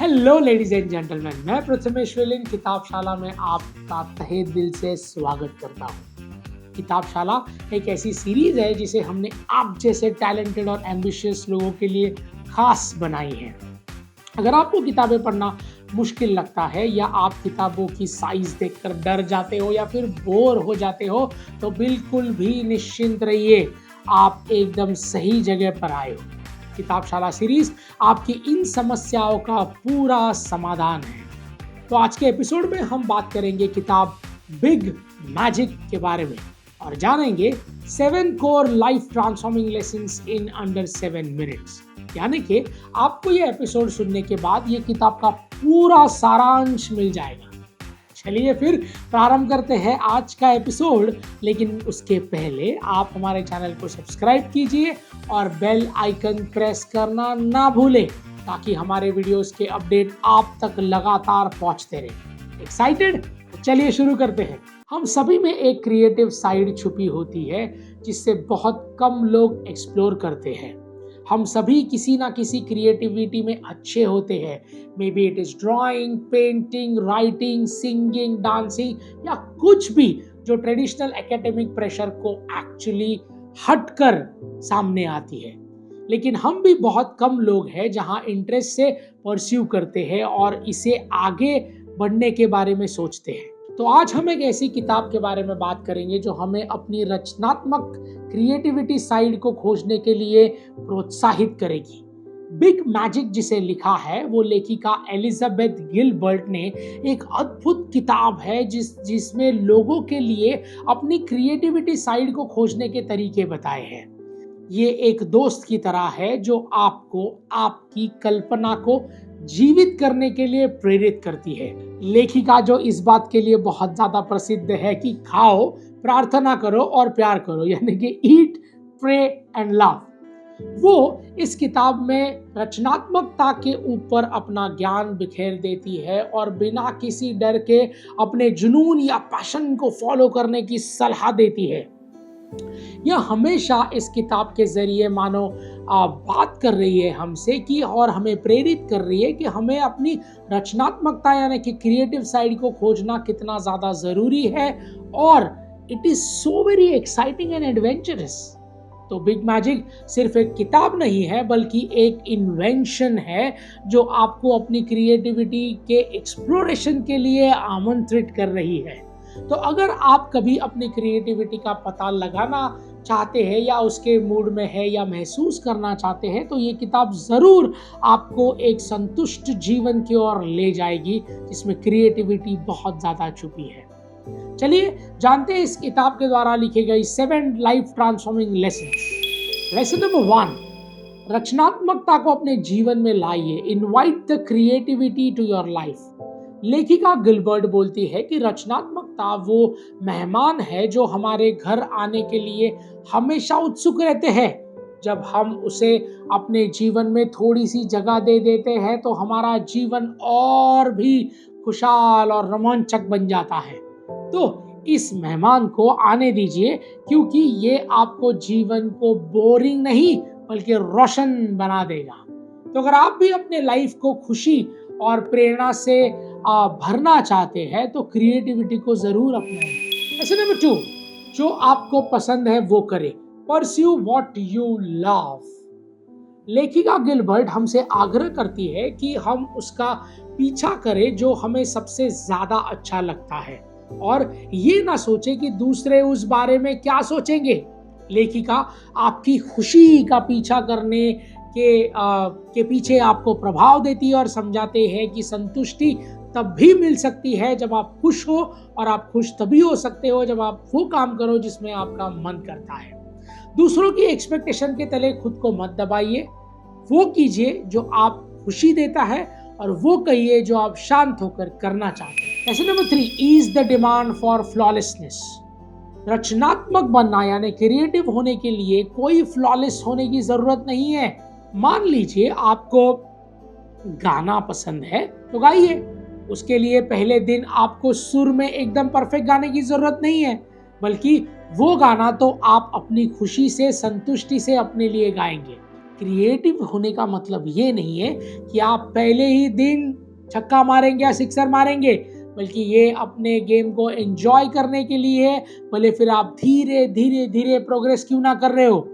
Hello ladies and gentleman, मैं Prathamesh valine किताबशाला में आपका तहे दिल से स्वागत करता हूँ। किताबशाला एक ऐसी सीरीज है जिसे हमने आप जैसे टैलेंटेड और एम्बिशियस लोगों के लिए खास बनाई है। अगर आपको किताबें पढ़ना मुश्किल लगता है या आप किताबों की साइज देखकर डर जाते हो या फिर बोर हो जाते हो, तो बिल्कुल भी निश्चिंत रहिए, आप एकदम सही जगह पर आए हो। किताबशाला सीरीज आपकी इन समस्याओं का पूरा समाधान है। तो आज के एपिसोड में हम बात करेंगे किताब बिग मैजिक के बारे में और जानेंगे 7 core life transforming lessons in under 7 minutes. यानी कि आपको ये एपिसोड सुनने के बाद ये किताब का पूरा सारांश मिल जाएगा। चलिए फिर प्रारंभ करते हैं आज का एपिसोड, लेकिन उसके पहले आप हमारे चैनल को सब्सक्राइब कीजिए और बेल आइकन प्रेस करना ना भूलें ताकि हमारे वीडियोस के अपडेट आप तक लगातार पहुंचते रहें। एक्साइटेड? तो चलिए शुरू करते हैं। हम सभी में एक क्रिएटिव साइड छुपी होती है जिससे बहुत कम लोग एक्सप्लोर करते हैं। हम सभी किसी ना किसी क्रिएटिविटी में अच्छे होते हैं। May be it is drawing, painting, writing, singing, dancing या कुछ भी जो ट्रेडिशनल एकेडमिक प्रेशर को एक्चुअली हटकर सामने आती है। लेकिन हम भी बहुत कम लोग हैं जहां इंटरेस्ट से परस्यू करते हैं और इसे आगे बढ़ने के बारे में सोचते हैं। तो आज हम एक ऐसी किताब के बारे में बात करेंगे जो हमें अपनी रचनात्मक क्रिएटिविटी साइड को खोजने के लिए प्रोत्साहित करेगी। बिग मैजिक जिसे लिखा है वो लेखिका एलिजाबेथ गिलबर्ट ने एक अद्भुत किताब है जिसमें लोगों के लिए अपनी क्रिएटिविटी साइड को खोजने के तरीके बताए हैं। ये एक दोस्त की तरह है जो आपको आपकी कल्पना को जीवित करने के लिए प्रेरित करती है। लेखिका जो इस बात के लिए बहुत ज्यादा प्रसिद्ध है कि खाओ, प्रार्थना करो और प्यार करो, यानी कि ईट, प्रे एंड लव, वो इस किताब में रचनात्मकता के ऊपर अपना ज्ञान बिखेर देती है और बिना किसी डर के अपने जुनून या पैशन को फॉलो करने की सलाह देती है। यह हमेशा इस किताब के जरिए मानो बात कर रही है हमसे कि और हमें प्रेरित कर रही है कि हमें अपनी रचनात्मकता यानी कि क्रिएटिव साइड को खोजना कितना ज़्यादा ज़रूरी है और it is so very exciting and adventurous. तो बिग मैजिक सिर्फ एक किताब नहीं है बल्कि एक इन्वेंशन है जो आपको अपनी क्रिएटिविटी के एक्सप्लोरेशन के लिए आमंत्रित कर रही है। तो अगर आप कभी अपनी क्रिएटिविटी का पता लगाना चाहते हैं या उसके मूड में है या महसूस करना चाहते हैं तो ये किताब ज़रूर आपको एक संतुष्ट जीवन की ओर ले जाएगी जिसमें क्रिएटिविटी बहुत ज़्यादा छुपी है। चलिए जानते हैं इस किताब के द्वारा लिखी गई 7 life transforming lessons. Lesson number 1, रचनात्मकता को अपने जीवन में लाइए। Invite the creativity to your life. लेखिका गिलबर्ट बोलती है कि रचनात्मकता वो मेहमान है जो हमारे घर आने के लिए हमेशा उत्सुक रहते हैं। जब हम उसे अपने जीवन में थोड़ी सी जगह दे देते हैं तो हमारा जीवन और भी खुशहाल और रोमांचक बन जाता है। तो इस मेहमान को आने दीजिए क्योंकि ये आपको जीवन को बोरिंग नहीं बल्कि रोशन बना देगा। तो अगर आप भी अपने लाइफ को खुशी और प्रेरणा से भरना चाहते हैं तो क्रिएटिविटी को जरूर अपनाएं। ऐसे नंबर 2, जो आपको पसंद है वो करें। Pursue what you love. लेखिका गिलबर्ट हमसे आग्रह करती है कि हम उसका पीछा करें जो हमें सबसे ज्यादा अच्छा लगता है और ये ना सोचे कि दूसरे उस बारे में क्या सोचेंगे। लेखिका आपकी खुशी का पीछा करने के पीछे आपको प्रभाव देती है और समझाते हैं कि संतुष्टि तब भी मिल सकती है जब आप खुश हो और आप खुश तभी हो सकते हो जब आप वो काम करो जिसमें आपका मन करता है। दूसरों की एक्सपेक्टेशन के तले खुद को मत दबाइए। वो कीजिए जो आप खुशी देता है और वो कहिए जो आप शांत होकर करना चाहते हैं। ऐसे number 3, is the demand for flawlessness. रचनात्मक बनना यानी क्रिएटिव होने के लिए कोई फ्लॉलेस होने की जरूरत नहीं है। मान लीजिए आपको गाना पसंद है तो गाइए। उसके लिए पहले दिन आपको सुर में एकदम परफेक्ट गाने की जरूरत नहीं है, बल्कि वो गाना तो आप अपनी खुशी से, संतुष्टि से अपने लिए गाएंगे। क्रिएटिव होने का मतलब ये नहीं है कि आप पहले ही दिन छक्का मारेंगे या सिक्सर मारेंगे, बल्कि ये अपने गेम को एंजॉय करने के लिए है। भले फिर आप धीरे धीरे धीरे प्रोग्रेस क्यों ना कर रहे हो।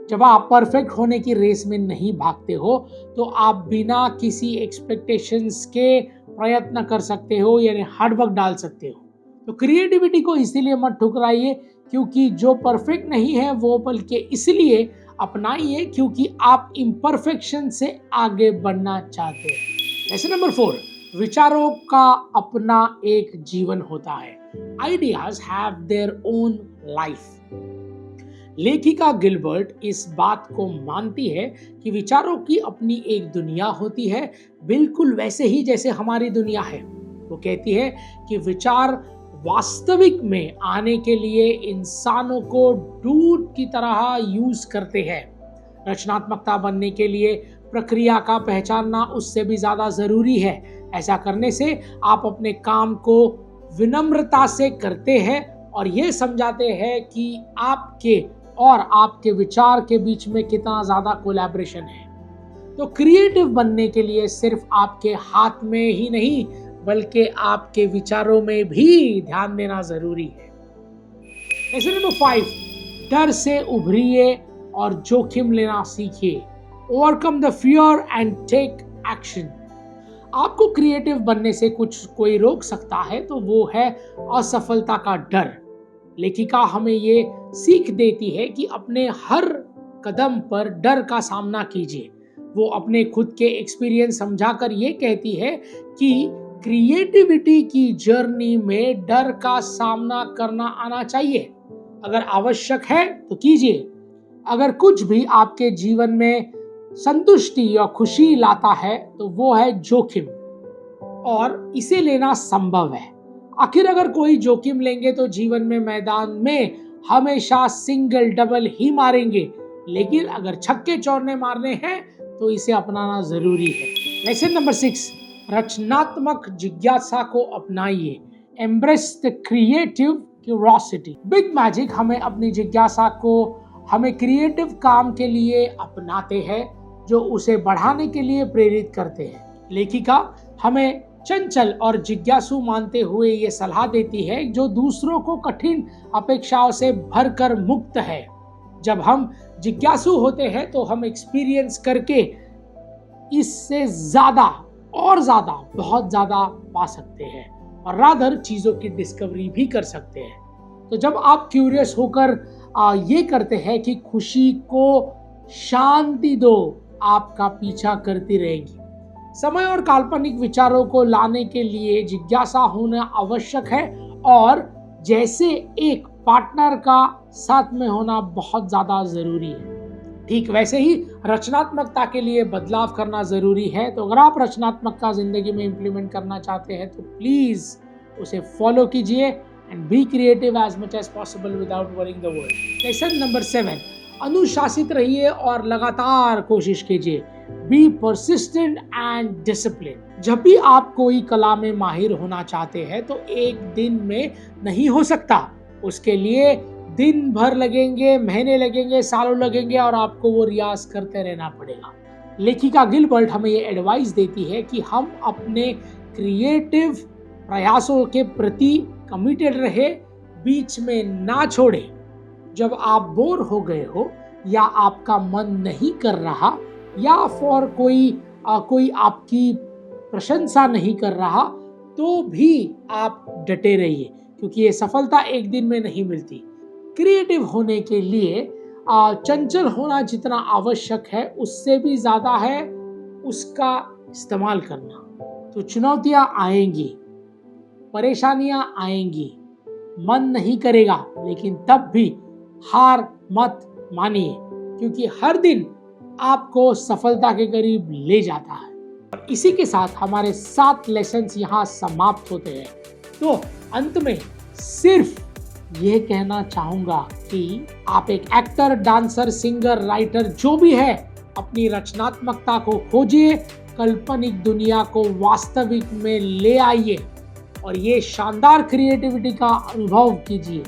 जब आप परफेक्ट होने की रेस में नहीं भागते हो तो आप बिना किसी एक्सपेक्टेशंस के प्रयत्न कर सकते हो, यानी हार्ड वर्क डाल सकते हो। तो क्रिएटिविटी को इसीलिए मत ठुकराइए क्योंकि जो परफेक्ट नहीं है वो, बल्कि इसलिए अपनाइए क्योंकि आप इम्परफेक्शन से आगे बढ़ना चाहते हैं। लेसन नंबर 4, विचारों का अपना एक जीवन होता है। Ideas have their own life. लेखिका गिलबर्ट इस बात को मानती है कि विचारों की अपनी एक दुनिया होती है, बिल्कुल वैसे ही जैसे हमारी दुनिया है। वो कहती है कि विचार वास्तविक में आने के लिए इंसानों को दूध की तरह यूज करते हैं। रचनात्मकता बनने के लिए प्रक्रिया का पहचानना उससे भी ज्यादा जरूरी है। ऐसा करने से आप अपने काम को विनम्रता से करते हैं और ये समझाते हैं कि आपके और आपके विचार के बीच में कितना ज्यादा कोलैबोरेशन है। तो क्रिएटिव बनने के लिए सिर्फ आपके हाथ में ही नहीं बल्कि आपके विचारों में भी ध्यान देना जरूरी है। लेसन नंबर 5, डर से उभरिए और जोखिम लेना सीखिए। Overcome the fear and take action. आपको क्रिएटिव बनने से कोई रोक सकता है तो वो है असफलता का डर। लेखिका हमें ये सीख देती है कि अपने हर कदम पर डर का सामना कीजिए। वो अपने खुद के एक्सपीरियंस समझाकर ये कहती है कि क्रिएटिविटी की जर्नी में डर का सामना करना आना चाहिए। अगर आवश्यक है तो कीजिए। अगर कुछ भी आपके जीवन में संतुष्टि या खुशी लाता है तो वो है जोखिम, और इसे लेना संभव है। आखिर अगर कोई जोखिम लेंगे तो जीवन में मैदान में हमेशा सिंगल डबल ही मारेंगे, लेकिन अगर छक्के चौके मारने हैं तो इसे अपनाना जरूरी है। लेसन नंबर 6, रचनात्मक जिज्ञासा को अपनाइए। Embrace the creative curiosity. Big Magic हमें अपनी जिज्ञासा को हमें क्रिएटिव काम के लिए अपनाते हैं, जो उसे बढ़ाने के लिए प्रेरित करते हैं। लेखिका हमें चंचल और जिज्ञासु मानते हुए ये सलाह देती है जो दूसरों को कठिन अपेक्षाओं से भरकर मुक्त है। जब हम जिज्ञासु होते हैं तो हम एक्सपीरियंस करके इससे ज्यादा और ज्यादा बहुत ज्यादा पा सकते हैं और रादर चीजों की डिस्कवरी भी कर सकते हैं। तो जब आप क्यूरियस होकर ये करते हैं कि खुशी को शांति दो, आपका पीछा करती रहेगी। समय और काल्पनिक विचारों को लाने के लिए जिज्ञासा होना आवश्यक है, और जैसे एक पार्टनर का साथ में होना बहुत ज्यादा जरूरी है। ठीक वैसे ही रचनात्मकता के लिए बदलाव करना जरूरी है। तो अगर आप रचनात्मकता जिंदगी में इंप्लीमेंट करना चाहते हैं तो प्लीज उसे फॉलो कीजिए and be creative as much as possible without worrying the world. Lesson number 7, अनुशासित रहिए और लगातार कोशिश कीजिए। Be persistent and discipline. जब भी आप कोई कला में माहिर होना चाहते हैं तो एक दिन में नहीं हो सकता। उसके लिए दिन भर लगेंगे, महीने लगेंगे, सालों लगेंगे और आपको वो रियाज करते रहना पड़ेगा। लेखिका गिलबर्ट हमें ये एडवाइस देती है कि हम अपने क्रिएटिव प्रयासों के प्रति कमिटेड रहे, बीच में ना छोड़े। जब आप बोर हो गए हो या आपका मन नहीं कर रहा या फॉर कोई आपकी प्रशंसा नहीं कर रहा तो भी आप डटे रहिए, क्योंकि ये सफलता एक दिन में नहीं मिलती। क्रिएटिव होने के लिए चंचल होना जितना आवश्यक है उससे भी ज्यादा है उसका इस्तेमाल करना। तो चुनौतियां आएंगी, परेशानियां आएंगी, मन नहीं करेगा, लेकिन तब भी हार मत मानिए, क्योंकि हर दिन आपको सफलता के करीब ले जाता है। और इसी के साथ हमारे 7 लेसन्स यहाँ समाप्त होते हैं। तो अंत में सिर्फ ये कहना चाहूंगा कि आप एक एक्टर, डांसर, सिंगर, राइटर जो भी है, अपनी रचनात्मकता को खोजिए, काल्पनिक दुनिया को वास्तविक में ले आइए और ये शानदार क्रिएटिविटी का अनुभव कीजिए।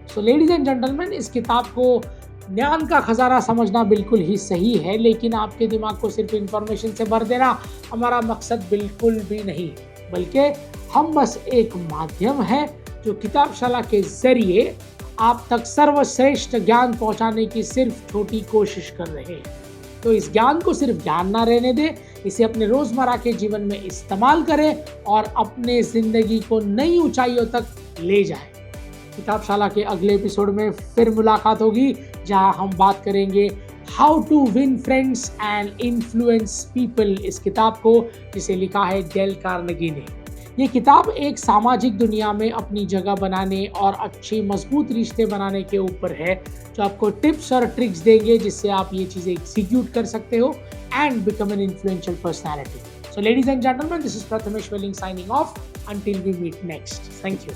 सो लेडीज एंड जेंटलमैन, इस किताब को ज्ञान का खजाना समझना बिल्कुल ही सही है, लेकिन आपके दिमाग को सिर्फ इंफॉर्मेशन से भर देना हमारा मकसद बिल्कुल भी नहीं, बल्कि हम बस एक माध्यम है जो किताबशाला के जरिए आप तक सर्वश्रेष्ठ ज्ञान पहुंचाने की सिर्फ छोटी कोशिश कर रहे हैं। तो इस ज्ञान को सिर्फ ज्ञान ना रहने दें, इसे अपने रोजमर्रा के जीवन में इस्तेमाल करें और अपने जिंदगी को नई ऊंचाइयों तक ले जाएं। किताबशाला के अगले एपिसोड में फिर मुलाकात होगी, जहां हम बात करेंगे how to win friends and influence people, इस किताब को जिसे लिखा है डेल कार्नेगी ने। ये किताब एक सामाजिक दुनिया में अपनी जगह बनाने और अच्छे मजबूत रिश्ते बनाने के ऊपर है, जो आपको टिप्स और ट्रिक्स देंगे जिससे आप ये चीज़ें एग्जीक्यूट कर सकते हो and become an influential personality. So ladies and gentlemen, this is Prathamesh Welling signing off. Until we meet next. Thank you.